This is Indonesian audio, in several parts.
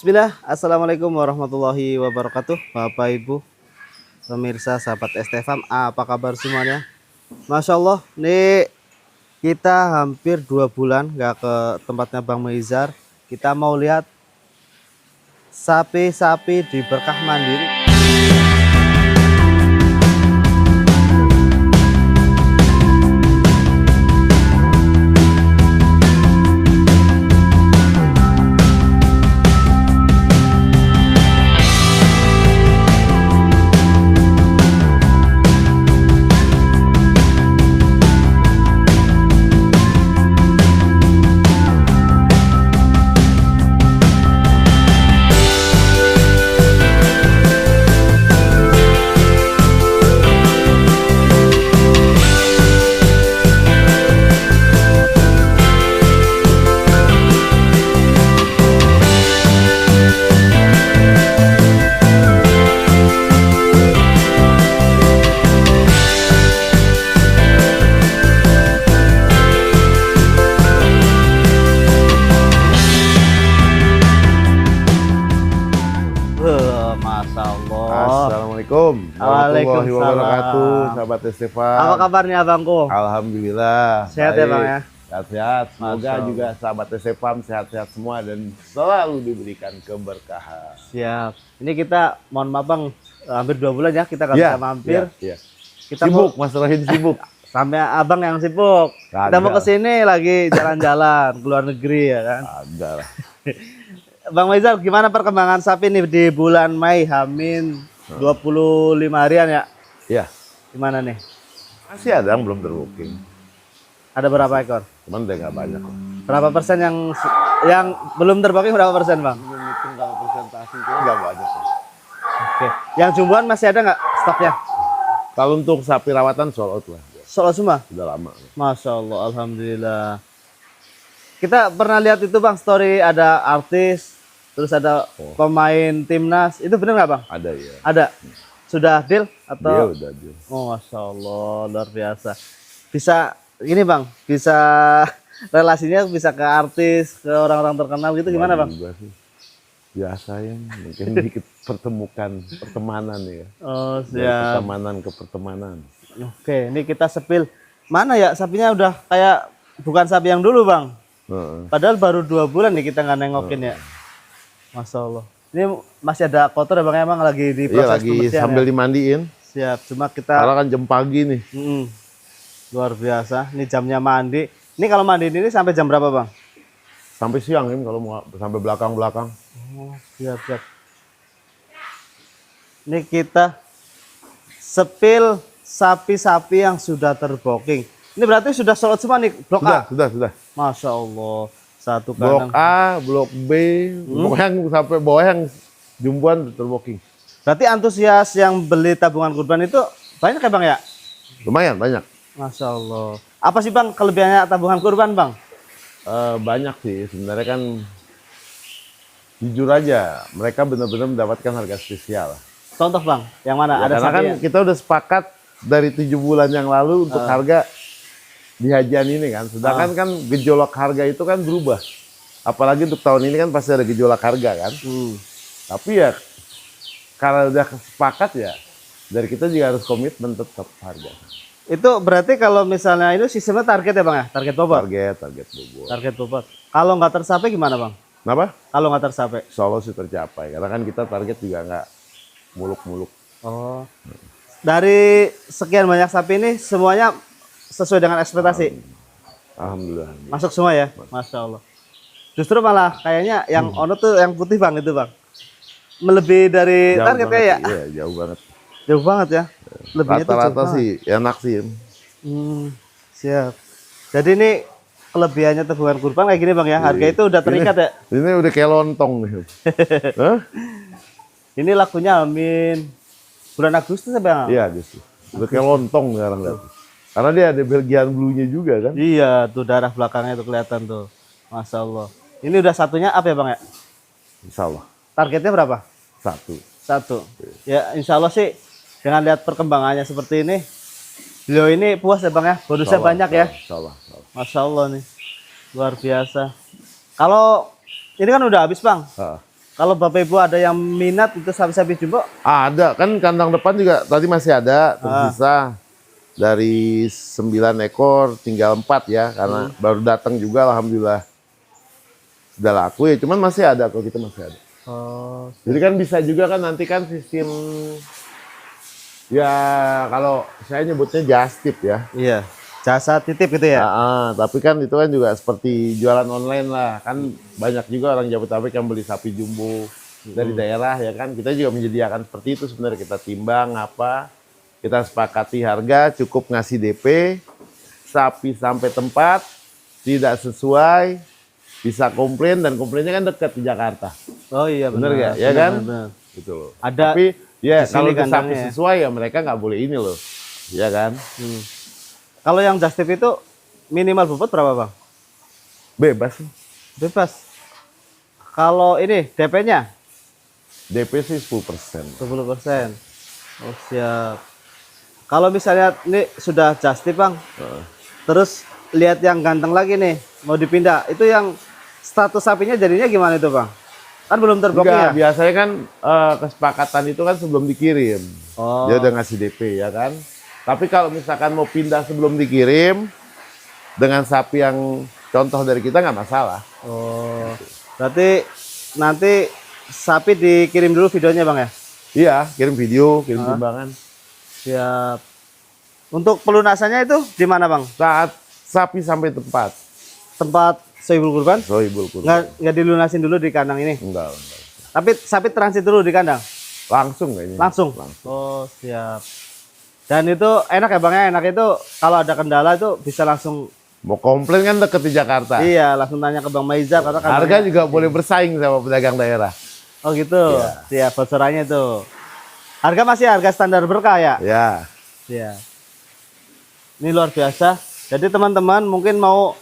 Bismillah, Assalamualaikum warahmatullahi wabarakatuh. Bapak Ibu, pemirsa sahabat STFam, apa kabar semuanya? Masya Allah, nih kita hampir 2 bulan nggak ke tempatnya Bang Meizar. Kita mau lihat sapi-sapi di Berkah Mandiri. Masya Allah. Assalamualaikum warahmatullahi wabarakatuh, sahabat STFam. Apa kabarnya abangku? Alhamdulillah. Sehat ya Bang ya? Sehat-sehat. Semoga Masya Allah. juga sahabat STFam sehat-sehat semua dan selalu diberikan keberkahan. Siap. Ini kita, mohon maaf Bang, hampir 2 bulan ya kita nggak bisa mampir. Iya. Kita Sibuk, masalahin sibuk. Sampai abang yang sibuk. Kita mau Kagak. kesini lagi jalan-jalan ke luar negeri ya kan. Ada lah. Bang Meizar, gimana perkembangan sapi nih di bulan Mei Hamin 25 harian ya? Ya, Gimana nih? masih ada yang belum terbooking. Ada berapa ekor? Cuman udah nggak banyak kok. Berapa persen yang belum terbooking, berapa persen Bang? Belum hitung kalau presentasi itu nggak banyak kok. Oke. Yang jumboan masih ada nggak stoknya? Kalau untuk sapi rawatan sold out lah. Soal semua? Sudah lama. Masya Allah, Alhamdulillah. Kita pernah lihat itu Bang, story ada artis, terus ada pemain timnas. Itu bener nggak Bang? Ada ya. Ada. Sudah deal atau? Dia udah deal. Oh, Masya Allah, luar biasa. Bisa, ini Bang, bisa relasinya bisa ke artis, ke orang-orang terkenal gitu gimana Bang? Juga sih. Biasa ya, mungkin dikit pertemanan ya. Oh, Dari siap. pertemanan ke pertemanan. Oke, ini kita sepil. Mana ya sapinya udah kayak bukan sapi yang dulu Bang. Heeh. Padahal baru 2 bulan nih kita nggak nengokin ya. Masya Allah. Ini masih ada kotor ya Bang, emang lagi di Iya proses lagi pembersihan sambil ya? dimandiin. Siap, cuma kita Karena kan jam pagi nih. luar biasa. Ini jamnya mandi. Ini kalau mandi ini sampai jam berapa Bang? Sampai siang ini kalau mau sampai belakang-belakang. Oh, siap, siap. Ini kita sepil sapi-sapi yang sudah terbooking. Ini berarti sudah sold out semua nih blok A. Sudah. Masya Allah. Satu Blok kandang. A, blok B, blok yang sampai bawah yang jumbuan terbooking. Berarti antusias yang beli tabungan kurban itu banyak ya Bang ya? Lumayan banyak. Masya Allah. Apa sih Bang kelebihannya tabungan kurban Bang? Banyak sih sebenarnya kan jujur aja mereka benar-benar mendapatkan harga spesial. Contoh Bang, yang mana? Ya, Ada karena sapi kan yang- kita udah sepakat dari 7 bulan yang lalu untuk harga di hajian ini kan. Sedangkan kan gejolak harga itu kan berubah. Apalagi untuk tahun ini kan pasti ada gejolak harga kan. Tapi ya karena udah sepakat ya dari kita juga harus komitmen tetap harga. Itu berarti kalau misalnya itu sistemnya target ya Bang ya? Target bobot? Target bobot. Target bobot. Kalau nggak tercapai gimana Bang? Kenapa? Kalau nggak tercapai? Insya Allah sih tercapai. Karena kan kita target juga nggak muluk-muluk. Oh. Dari sekian banyak sapi ini semuanya sesuai dengan ekspektasi? Alhamdulillah. Masuk semua ya? Masya Allah. Justru malah kayaknya yang ono tuh yang putih Bang itu Bang. Melebihi dari Jauh target banget, ya? Iya, jauh banget. Jauh banget ya? Lebihnya tuh jauh Rata-rata banget. sih enak sih. Siap. Jadi ini kelebihannya tabungan kurban kayak gini Bang ya? Harga itu udah terikat ya? Ini udah kayak lontong nih. Hah? Ini lakunya Amin bulan Agustus ya Bang? Iya justru. Udah kayak lontong sekarang lihat. Karena dia ada Belgian blue-nya juga kan. Iya, tuh darah belakangnya tuh kelihatan tuh. Masya Allah. Ini udah satunya apa ya Bang ya? Insya Allah. Targetnya berapa? 1. Satu. Ya insya Allah sih dengan lihat perkembangannya seperti ini, beliau ini puas ya Bang ya? Bonusnya banyak ya? Insya Allah. Masya Allah nih. Luar biasa. Kalau ini kan udah habis Bang. Ah, Kalau Bapak Ibu ada yang minat itu sapi-sapi jumbo, Ada kan kandang depan juga tadi masih ada tersisa dari 9 ekor tinggal 4 ya karena baru datang juga alhamdulillah sudah laku ya cuman masih ada kalau kita masih ada. oh, Jadi kan bisa juga kan nanti kan sistem ya kalau saya nyebutnya just tip ya. iya, jasa titip gitu ya. Tapi kan itu kan juga seperti jualan online lah. Kan banyak juga orang Jabodetabek yang beli sapi jumbo dari daerah ya kan. Kita juga menyediakan seperti itu sebenarnya. Kita timbang apa, kita sepakati harga, cukup ngasih DP, sapi sampai tempat, tidak sesuai, bisa komplain dan komplainnya kan dekat di Jakarta. Oh iya Bener benar. nggak? Ya kan? Benar. Gitu loh. Ada Tapi ya di sini kalau sapi kandangnya ya. sesuai ya mereka nggak boleh ini loh. Ya kan? Kalau yang just tip itu minimal bobot berapa bang? Bebas. Bebas. Kalau ini DP-nya DP sih 10%. 10%. Oh siap. Kalau misalnya ini sudah just tip bang, terus lihat yang ganteng lagi nih mau dipindah, itu yang status sapinya jadinya gimana itu bang? Kan belum terbooking ya? Enggak, biasanya kan kesepakatan itu kan sebelum dikirim. Oh. Dia udah ngasih DP ya kan. Tapi kalau misalkan mau pindah sebelum dikirim dengan sapi yang contoh dari kita nggak masalah. Oh. Berarti nanti sapi dikirim dulu videonya bang ya? Iya, kirim video, kirim timbangan. Siap. Untuk pelunasannya itu di mana bang? Saat sapi sampai tempat, Tempat Sohibul Kurban? sohibul kurban. Nggak dilunasin dulu di kandang ini? Enggak. Tapi sapi transit dulu di kandang? Langsung kayaknya. Langsung? Oh siap. Dan itu enak ya bang ya? Enak itu kalau ada kendala itu bisa langsung, Mau komplain kan deket di Jakarta. iya langsung tanya ke Bang Maizar. Karena Harga juga boleh bersaing sama pedagang daerah. Oh gitu? Siap, bocorannya itu. Harga masih harga standar berkah ya? Ya. Iya. Ini luar biasa. Jadi teman-teman mungkin mau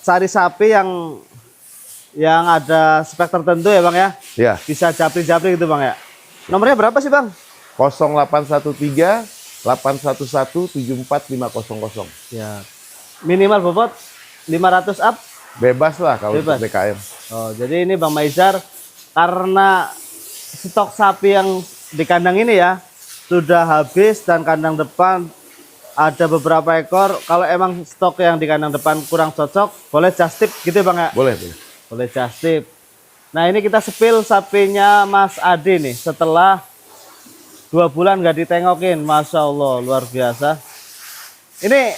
cari sapi yang ada spek tertentu ya bang ya, Ya. bisa japri-japri gitu bang ya. Nomornya berapa sih bang? 0813 811 74500. Ya. Minimal bobot 500 up. Bebas lah kalau Bebas. untuk DKM. Oh jadi ini Bang Maizar karena stok sapi yang di kandang ini ya sudah habis dan kandang depan ada beberapa ekor. Kalau emang stok yang di kandang depan kurang cocok, boleh just tip gitu ya bang ya? Boleh, boleh. Boleh just tip. Nah ini kita sepil sapinya Mas Adi nih setelah 2 bulan nggak ditengokin, Masya Allah luar biasa. Ini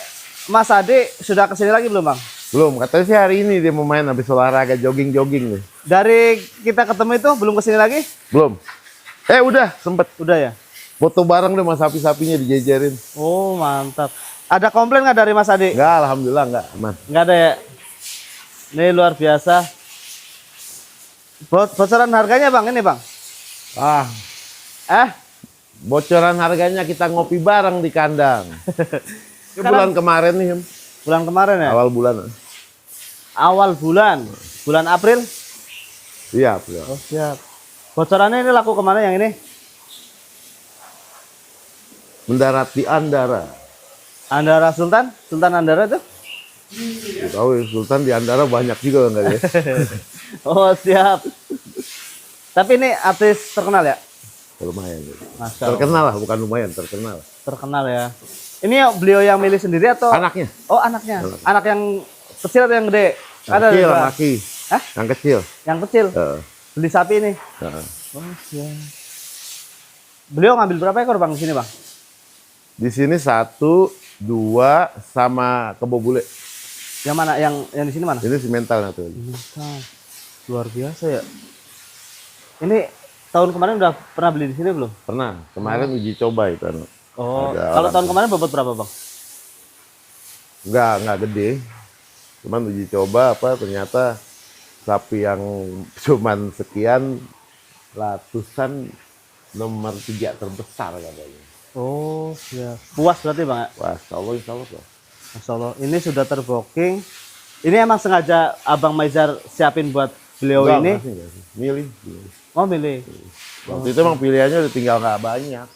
Mas Adi sudah kesini lagi belum bang? Belum, katanya sih hari ini dia mau main habis olahraga jogging-jogging nih. Dari kita ketemu itu belum kesini lagi? Belum. Udah, sempet. Udah ya? Foto bareng deh sama sapi-sapinya dijejerin. Oh mantap. Ada komplain nggak dari Mas Adi? Enggak, alhamdulillah enggak, aman. Nggak ada ya? Ini luar biasa. Bocoran harganya bang ini bang? Ah, bocoran harganya kita ngopi bareng di kandang. Ini bulan kemarin nih, Bulan kemarin ya? awal bulan. Awal bulan. Bulan April? Iya, April. Oh siap. Bocorannya ini laku kemana yang ini? Mendarat di Andara. Andara Sultan? Sultan Andara itu? Tahu ya, Sultan di Andara banyak juga enggak ya? Oh siap. Tapi ini artis terkenal ya? Lumayan. Masya Allah. Terkenal lah, bukan lumayan, terkenal. Terkenal ya. Ini beliau yang milih sendiri atau? Anaknya. Oh anaknya. Anak yang kecil atau yang gede? Yang kecil, dua. laki. Hah? Yang kecil. Yang kecil. Heeh. Beli sapi ini. Heeh. Oh siap. Beliau ngambil berapa ekor bang di sini bang? Di sini 1, 2 sama kebo bule. Yang mana? Yang di sini mana? Ini si mental tuh. Nah, luar biasa ya. Ini tahun kemarin udah pernah beli di sini belum? Pernah. Kemarin uji coba itu. Oh, Ada kalau orang. tahun kemarin bobot berapa bang? Enggak gede. Cuman uji coba apa ternyata sapi yang cuman sekian ratusan nomor 3 terbesar katanya. Oh, ya. Puas berarti bang ya? Wah, insya Allah. Masya Allah. Ini sudah terbooking. Ini emang sengaja Abang Maizar siapin buat beliau ini? Enggak sih. Milih. Oh, milih. Waktu itu emang pilihannya udah tinggal nggak banyak.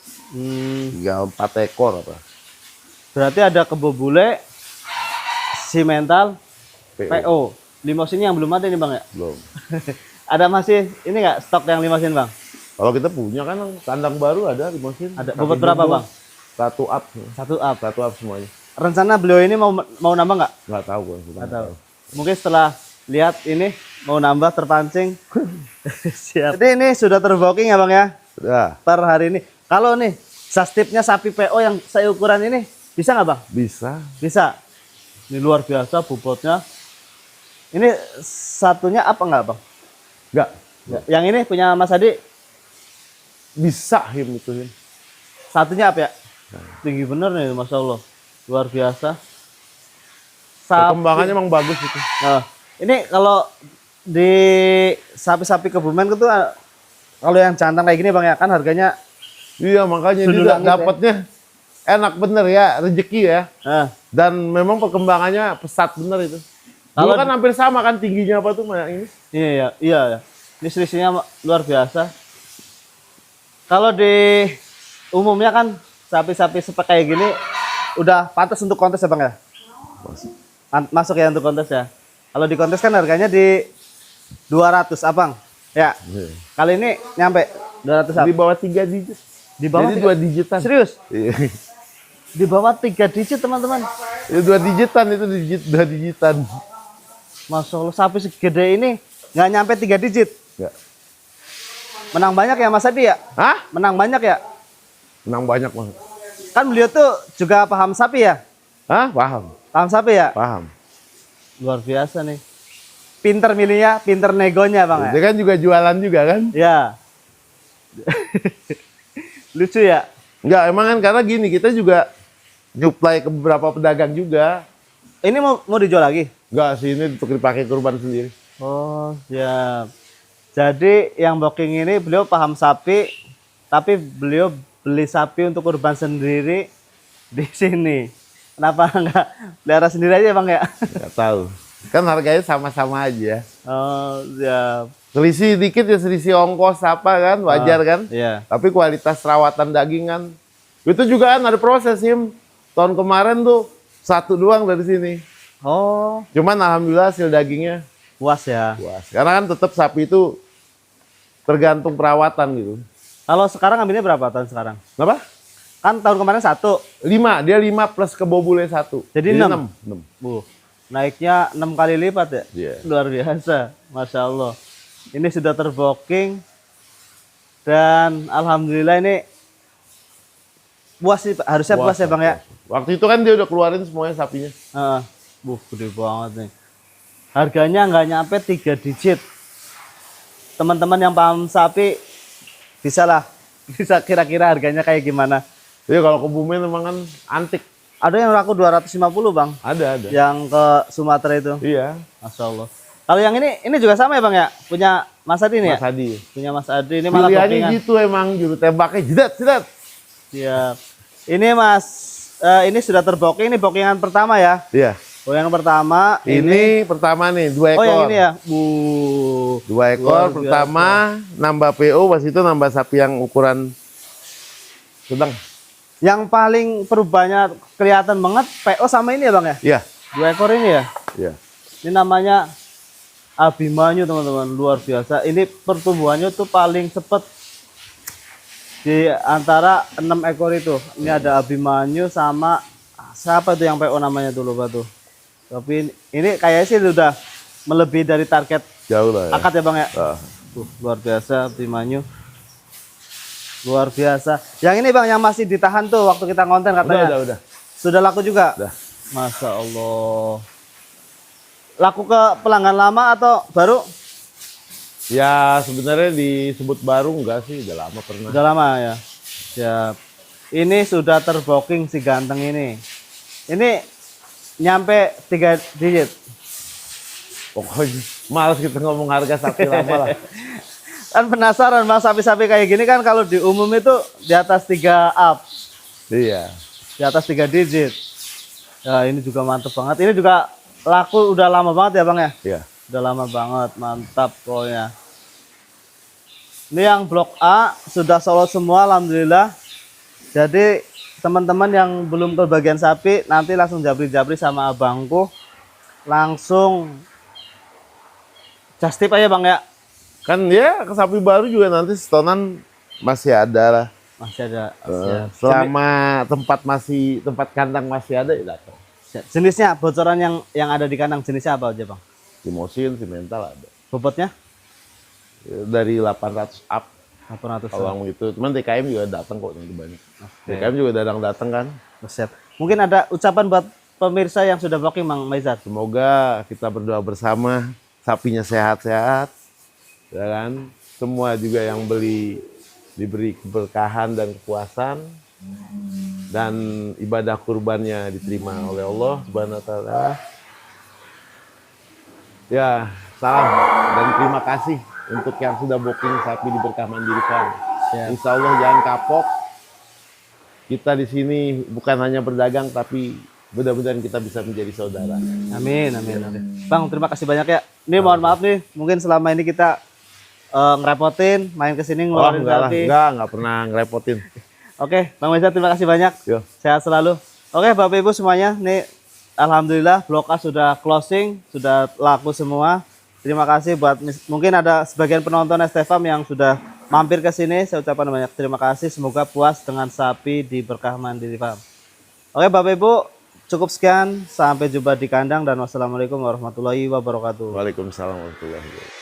Tinggal 4 ekor apa. Berarti ada kebo bule, si mental, PO. PO. Limousin yang belum ada nih bang ya? Belum. Ada masih ini nggak stok yang limosin bang? Kalau kita punya kan kandang baru ada limosin. Ada bobot berapa bang? Satu up. Satu up Semuanya. Rencana beliau ini mau nambah nggak? Nggak tahu gue. Nggak tahu. Mungkin setelah lihat ini mau nambah terpancing. Siap. Jadi ini sudah terbooking ya bang ya? Sudah. Per hari ini. Kalau nih sastipnya sapi PO yang seukuran ini bisa nggak bang? Bisa. Bisa. Ini luar biasa bobotnya. Ini satunya apa nggak bang? Nggak. Yang ini punya Mas Adi? Bisa him itu him. Satunya apa ya? Tinggi bener nih, Masya Allah. Luar biasa. Perkembangannya emang bagus itu. Nah, ini kalau di sapi-sapi Kebumen itu kalau yang jantan kayak gini bang ya kan harganya. Iya makanya Sudah juga langit ya. dapatnya enak bener ya, rezeki ya. Nah, Dan memang perkembangannya pesat bener itu. Dulu kan hampir sama kan tingginya apa tuh yang ini? iya. Ini selisihnya luar biasa. Kalau di umumnya kan sapi-sapi seperti kayak gini udah pantas untuk kontes ya bang ya? Masuk ya untuk kontes ya. Kalau di kontes kan harganya di 200 abang. Ya. Iya. Kali ini nyampe 200 Di bawah 3 digit. Di bawah Jadi 3 2 digitan. Serius? Iya. Di bawah 3 digit teman-teman. Itu 2 digitan itu 2 digitan. Masya Allah sapi segede ini nggak nyampe 3 digit. Enggak. Menang banyak ya Mas Adi ya? Hah? Menang banyak ya? Menang banyak banget. Kan beliau tuh juga paham sapi ya? Hah? Paham. Paham sapi ya? Paham. Luar biasa nih. Pinter milihnya, pinter negonya bang Dia ya? kan juga jualan juga kan? Ya. Lucu ya? Enggak, emang kan karena gini, kita juga nyuplai ke beberapa pedagang juga. Ini mau dijual lagi? Enggak sih, ini untuk dipakai kurban sendiri. Oh siap. Jadi yang booking ini beliau paham sapi, tapi beliau beli sapi untuk kurban sendiri di sini. Kenapa enggak pelihara sendiri aja bang ya? Enggak tahu. Kan harganya sama-sama aja. Oh siap. Selisih dikit ya, selisih ongkos apa kan, wajar kan? Iya. Tapi kualitas rawatan daging kan, itu juga kan ada proses Him. Tahun kemarin tuh 1 doang dari sini. Oh Cuman alhamdulillah hasil dagingnya puas ya. puas. Karena kan tetap sapi itu tergantung perawatan gitu. Kalau sekarang ambilnya berapa tahun sekarang? Kenapa? Kan tahun kemarin 1. 5, dia 5 plus kebobule 1. Jadi 6. 6. Naiknya 6 kali lipat ya? Iya. Luar biasa, Masya Allah. Ini sudah terbooking dan alhamdulillah ini puas sih, harusnya puas ya bang ya. Waktu itu kan dia udah keluarin semuanya sapinya. Gede banget nih. Harganya nggak nyampe 3 digit. Teman-teman yang paham sapi bisa lah, bisa kira-kira harganya kayak gimana. Iya kalau Kebumen memang kan antik. Ada yang laku 250 bang. Ada. Yang ke Sumatera itu. Iya. Masya Allah. Kalau yang ini juga sama ya bang ya? Punya Mas Adi nih ya? Mas Adi. Punya Mas Adi. Ini malah Pilihannya bookingan. gitu emang, juru tembaknya jedat. Siap. Ini Mas, ini sudah terbooking. Ini bookingan pertama ya? Iya. Bookingan pertama. Ini pertama nih, 2 ekor. Oh yang ini ya? 2 ekor Luar pertama, nambah PO, pas itu nambah sapi yang ukuran sedang. Yang paling perubahannya kelihatan banget PO sama ini ya bang ya? Iya. 2 ekor ini ya? Iya. Ini namanya Abimanyu teman-teman, luar biasa. Ini pertumbuhannya tuh paling cepat di antara 6 ekor itu. Ini ada Abimanyu sama siapa tuh yang PO namanya tuh lupa tuh. Tapi ini kayaknya sih udah melebihi dari target Jauh lah ya. akad ya bang ya. Tuh. Luar biasa Abimanyu. Luar biasa. Yang ini bang yang masih ditahan tuh waktu kita konten katanya. Udah. Sudah laku juga? Udah. Masya Allah. Laku ke pelanggan lama atau baru? Ya sebenarnya disebut baru enggak sih, udah lama pernah. Udah lama ya. Siap. Ini sudah terbooking si ganteng ini. Ini nyampe 3 digit. Pokoknya males kita ngomong harga sapi lama lah. Kan penasaran bang, sapi-sapi kayak gini kan kalau di umum itu di atas 3 up. Iya. Di atas 3 digit. Ya ini juga mantep banget. Ini juga laku udah lama banget ya bang ya? Iya. Udah lama banget, mantap pokoknya. Ini yang blok A sudah solo semua alhamdulillah. Jadi teman-teman yang belum kebagian sapi nanti langsung jabri-jabri sama abangku. Langsung just tip aja bang ya Kan ya sapi baru juga nanti setonan masih ada lah. Masih ada. Selama tempat kandang masih ada ya datang. Jenisnya bocoran yang ada di kandang jenisnya apa aja bang? Timosin, simental ada. Bobotnya? Dari 800 up 800. kalau itu. Cuman DKM juga datang kok nanti banyak. DKM juga datang kan. Buset. Mungkin ada ucapan buat pemirsa yang sudah booking Bang Maizar. Semoga kita berdoa bersama, sapinya sehat-sehat, ya kan? Semua juga yang beli diberi keberkahan dan kepuasan, dan ibadah kurbannya diterima oleh Allah Subhanahu wa Ta'ala. Ya, salam dan terima kasih untuk yang sudah booking sapi di Berkah Mandiri Farm. Ya. Insya Allah jangan kapok. Kita di sini bukan hanya berdagang, tapi mudah-mudahan kita bisa menjadi saudara. Amin, amin, amin. Bang, terima kasih banyak ya. Ini mohon maaf nih, mungkin selama ini kita ngerepotin, main kesini ngeluarin sapi. Enggak pernah ngerepotin. Oke, Bang Maizar terima kasih banyak. Yo. Sehat selalu. Oke, Bapak Ibu semuanya, nih alhamdulillah Blok A sudah closing, sudah laku semua. Terima kasih buat mungkin ada sebagian penonton STFam yang sudah mampir ke sini. Saya ucapkan banyak terima kasih. Semoga puas dengan sapi di Berkah Mandiri Farm. Oke, Bapak Ibu, cukup sekian. Sampai jumpa di kandang dan wassalamualaikum warahmatullahi wabarakatuh. Waalaikumsalam warahmatullahi wabarakatuh.